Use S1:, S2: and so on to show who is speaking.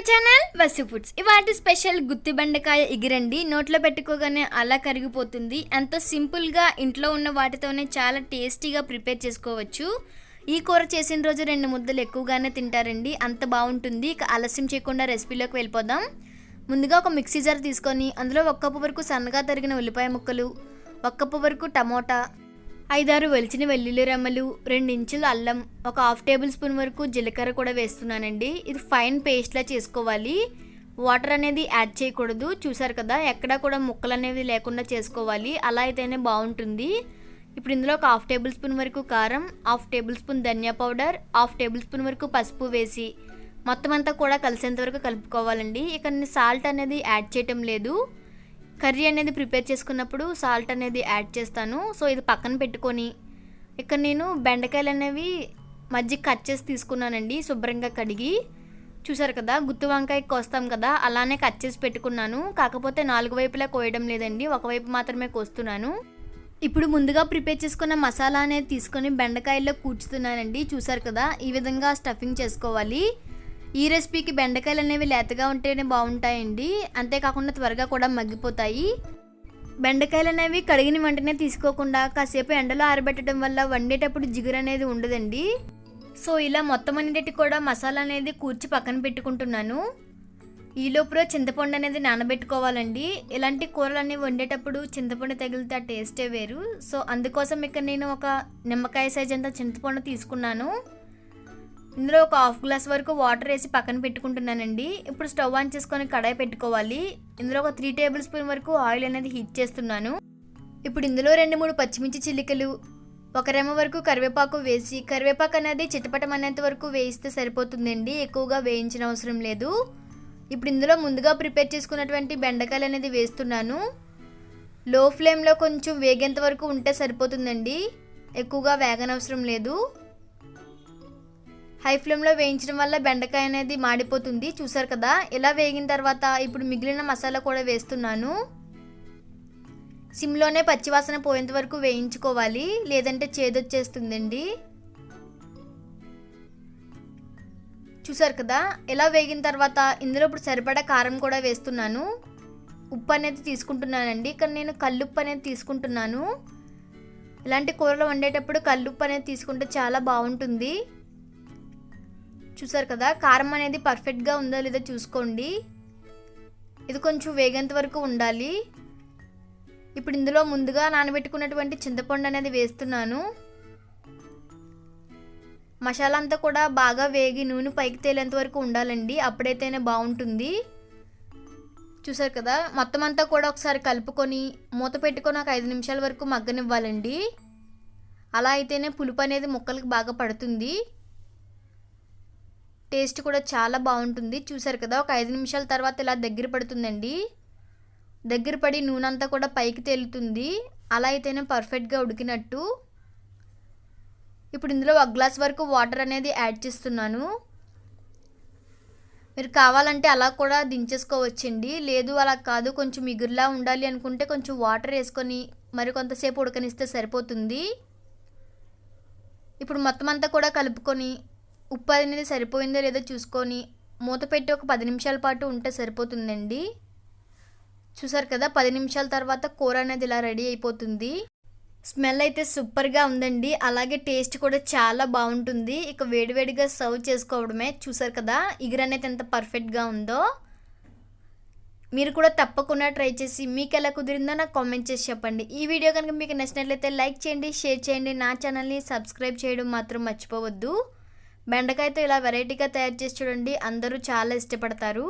S1: Channel Vasu foods. ఇవాటి special గుత్తి బెండకాయ ఎగిరండి. నోట్లో పెట్టుకోగానే అలా కరిగిపోతుంది. ఎంతో సింపుల్గా ఇంట్లో ఉన్న వాటితోనే చాలా టేస్టీగా ప్రిపేర్ చేసుకోవచ్చు. ఈ కూర చేసిన రోజు 2 ముద్దలు ఎక్కువగానే తింటారండి, అంత బాగుంటుంది. ఇక ఆలస్యం చేయకుండా రెసిపీలోకి వెళ్ళిపోదాం. ముందుగా ఒక మిక్సీ జార్ తీసుకొని అందులో 1 కప్పు వరకు సన్నగా తరిగిన ఉల్లిపాయ ముక్కలు, 1 కప్పు వరకు టమోటా, 5-6 వెలిచిన వెల్లుల్లి రెమ్మలు, 2 ఇంచుల అల్లం, ఒక 1/2 టేబుల్ స్పూన్ వరకు జీలకర్ర కూడా వేస్తున్నానండి. ఇది ఫైన్ పేస్ట్లా చేసుకోవాలి. వాటర్ అనేది యాడ్ చేయకూడదు. చూసారు కదా, ఎక్కడా కూడా ముక్కలు అనేవి లేకుండా చేసుకోవాలి. అలా అయితేనే బాగుంటుంది. ఇప్పుడు ఇందులో ఒక 1/2 టేబుల్ స్పూన్ వరకు కారం, 1/2 టేబుల్ స్పూన్ ధనియా పౌడర్, 1/2 టేబుల్ స్పూన్ వరకు పసుపు వేసి మొత్తం అంతా కూడా కలిసేంత వరకు కలుపుకోవాలండి. ఇక నేను సాల్ట్ అనేది యాడ్ చేయటం లేదు. కర్రీ అనేది ప్రిపేర్ చేసుకున్నప్పుడు సాల్ట్ అనేది యాడ్ చేస్తాను. సో ఇది పక్కన పెట్టుకొని ఇక్కడ నేను బెండకాయలు అనేవి మధ్య కట్ చేసి తీసుకున్నానండి, శుభ్రంగా కడిగి. చూసారు కదా, గుత్తి వంకాయ కోస్తాం కదా, అలానే కట్ చేసి పెట్టుకున్నాను. కాకపోతే 4 వైపులా కోయడం లేదండి, ఒకవైపు మాత్రమే కోస్తున్నాను. ఇప్పుడు ముందుగా ప్రిపేర్ చేసుకున్న మసాలా అనేది తీసుకొని బెండకాయల్లో కూర్చుతున్నానండి. చూసారు కదా, ఈ విధంగా స్టఫింగ్ చేసుకోవాలి. ఈ రెసిపీకి బెండకాయలు అనేవి లేతగా ఉంటేనే బాగుంటాయండి, అంతేకాకుండా త్వరగా కూడా మగ్గిపోతాయి. బెండకాయలు అనేవి కడిగిన వెంటనే తీసుకోకుండా కాసేపు ఎండలో ఆరబెట్టడం వల్ల వండేటప్పుడు జిగురు అనేది ఉండదండి. సో ఇలా మొత్తం అన్నిటి కూడా మసాలా అనేది కూర్చి పక్కన పెట్టుకుంటున్నాను. ఈ లోపల చింతపండు అనేది నానబెట్టుకోవాలండి. ఇలాంటి కూరలన్నీ వండేటప్పుడు చింతపండు తగిలితే ఆ టేస్టే వేరు. సో అందుకోసం ఇక్కడ నేను ఒక నిమ్మకాయ సైజ్ అంతా చింతపండు తీసుకున్నాను. ఇందులో ఒక 1/2 గ్లాస్ వరకు వాటర్ వేసి పక్కన పెట్టుకుంటున్నానండి. ఇప్పుడు స్టవ్ ఆన్ చేసుకొని కడాయి పెట్టుకోవాలి. ఇందులో ఒక 3 టేబుల్ స్పూన్ వరకు ఆయిల్ అనేది హీట్ చేస్తున్నాను. ఇప్పుడు ఇందులో 2-3 పచ్చిమిర్చి చిల్లికలు, 1 రెమ్మ వరకు కరివేపాకు వేసి, కరివేపాకు అనేది చిటపటమనేంత వరకు వేయిస్తే సరిపోతుందండి, ఎక్కువగా వేయించిన అవసరం లేదు. ఇప్పుడు ఇందులో ముందుగా ప్రిపేర్ చేసుకున్నటువంటి బెండకాయలు అనేది వేస్తున్నాను. లో ఫ్లేమ్లో కొంచెం వేగేంత వరకు ఉంటే సరిపోతుందండి, ఎక్కువగా వేగనవసరం లేదు. హై ఫ్లేమ్లో వేయించడం వల్ల బెండకాయ అనేది మాడిపోతుంది. చూసారు కదా, ఇలా వేగిన తర్వాత ఇప్పుడు మిగిలిన మసాలా కూడా వేస్తున్నాను. సిమ్లోనే పచ్చివాసన పోయేంత వరకు వేయించుకోవాలి, లేదంటే చేదొచ్చేస్తుందండి. చూసారు కదా, ఇలా వేగిన తర్వాత ఇందులో ఇప్పుడు సరిపడా కారం కూడా వేస్తున్నాను. ఉప్పు అనేది తీసుకుంటున్నానండి. ఇక్కడ నేను కల్లుప్పు అనేది తీసుకుంటున్నాను. ఇలాంటి కూరలు వండేటప్పుడు కల్లుప్పు అనేది తీసుకుంటే చాలా బాగుంటుంది. చూసారు కదా, కారం అనేది పర్ఫెక్ట్గా ఉందో లేదో చూసుకోండి. ఇది కొంచెం వేగేంత వరకు ఉండాలి. ఇప్పుడు ఇందులో ముందుగా నానబెట్టుకున్నటువంటి చింతపండు అనేది వేస్తున్నాను. మసాలా అంతా కూడా బాగా వేగి నూనె పైకి తేలేంత వరకు ఉండాలండి, అప్పుడైతేనే బాగుంటుంది. చూసారు కదా, మొత్తం అంతా కూడా ఒకసారి కలుపుకొని మూత పెట్టుకొని ఒక 5 నిమిషాల వరకు మగ్గనివ్వాలండి. అలా అయితేనే పులుపు అనేది ముక్కలకు బాగా పడుతుంది, టేస్ట్ కూడా చాలా బాగుంటుంది. చూసారు కదా, ఒక 5 నిమిషాల తర్వాత ఇలా దగ్గర పడుతుందండి. దగ్గర పడి నూనె అంతా కూడా పైకి తేలుతుంది. అలా అయితేనే పర్ఫెక్ట్గా ఉడికినట్టు. ఇప్పుడు ఇందులో 1 గ్లాస్ వరకు వాటర్ అనేది యాడ్ చేస్తున్నాను. మీరు కావాలంటే అలా కూడా దించేసుకోవచ్చండి, లేదు అలా కాదు కొంచెం ఇగురులా ఉండాలి అనుకుంటే కొంచెం వాటర్ వేసుకొని మరి కొంతసేపు ఉడకనిస్తే సరిపోతుంది. ఇప్పుడు మొత్తం అంతా కూడా కలుపుకొని ఉప్పు అనేది సరిపోయిందో లేదో చూసుకొని మూత పెట్టి ఒక 10 నిమిషాల పాటు ఉంటే సరిపోతుందండి. చూసారు కదా, 10 నిమిషాల తర్వాత కూర అనేది ఇలా రెడీ అయిపోతుంది. స్మెల్ అయితే సూపర్గా ఉందండి, అలాగే టేస్ట్ కూడా చాలా బాగుంటుంది. ఇక వేడివేడిగా సర్వ్ చేసుకోవడమే. చూసారు కదా, ఇగురు అనేది ఎంత పర్ఫెక్ట్గా ఉందో. మీరు కూడా తప్పకుండా ట్రై చేసి మీకు ఎలా కుదిరిందో నాకు కామెంట్ చేసి చెప్పండి. ఈ వీడియో కనుక మీకు నచ్చినట్లయితే లైక్ చేయండి, షేర్ చేయండి, నా ఛానల్ని సబ్స్క్రైబ్ చేయడం మాత్రం మర్చిపోవద్దు. బెండకాయతో ఇలా వెరైటీగా తయారు చేసి చూడండి, అందరూ చాలా ఇష్టపడతారు.